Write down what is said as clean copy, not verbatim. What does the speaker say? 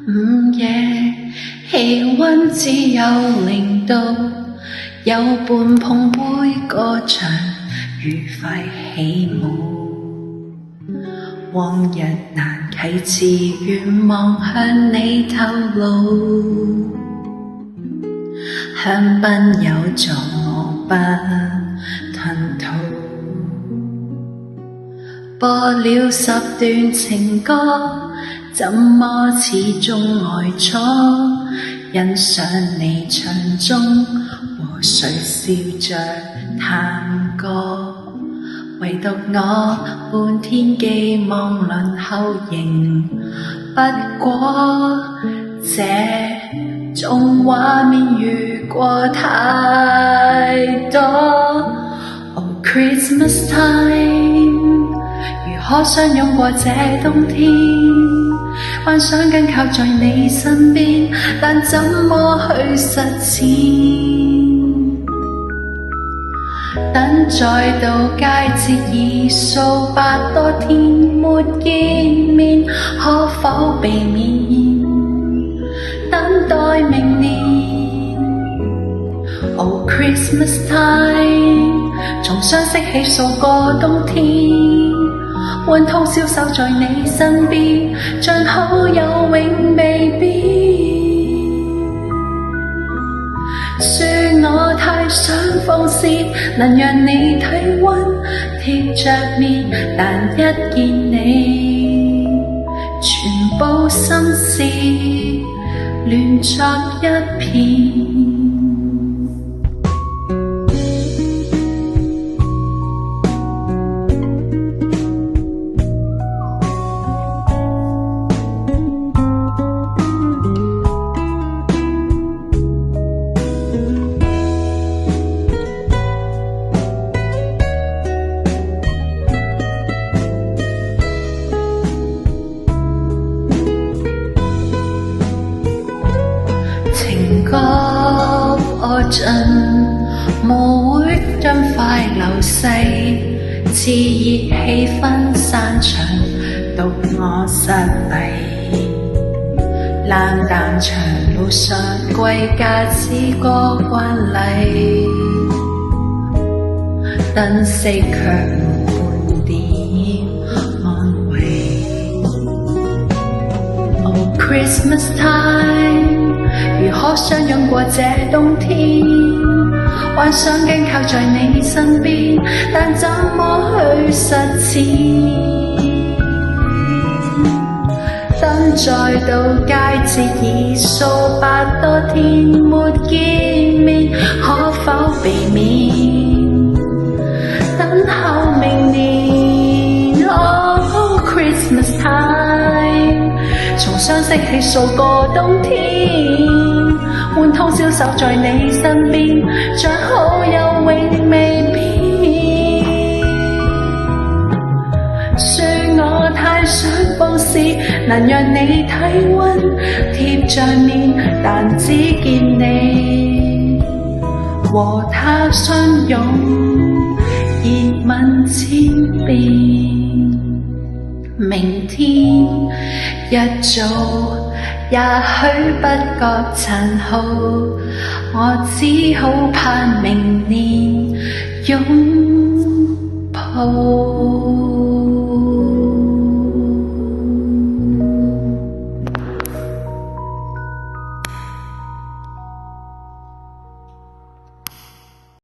午夜氣溫只有0度，有伴碰杯歌唱，愉快起舞。往日難啟齒，願望向你透露，香檳有助我不吞吐。播了10段情歌，怎麼始終愛錯？欣賞你場中和誰笑着探歌，唯獨我半天寄望輪候仍不過，這種畫面遇過太多。Oh Christmas time，如可相擁過這冬天，幻想緊靠在你身邊，但怎麼去實踐？等再到佳節已數百多天沒見面，可否避免等待明年？Oh Christmas time， 從相識起數個冬天，換通宵守在你身邊，像好友永未變。說我太想放肆，能讓你體溫貼着面，但一見你，全部心事亂作一片。歌播盡，舞會盡快流逝，熾熱氣氛散場，獨我失禮。冷淡長路上歸家只過慣例，燈色卻無半點安慰。Oh Christmas time，如可相擁過這冬天，幻想緊靠在你身邊，但怎麼去實踐？等再到佳節已數百多天沒見面，可否避免等候明年？Oh Christmas time， 從相識起數個冬天，換通宵守在你身邊，像好友永未變。說我太想放肆，能讓你體溫貼着面，但只見你和他相擁，熱吻千遍。明天一早也許不覺殘酷，我只好盼明年擁抱。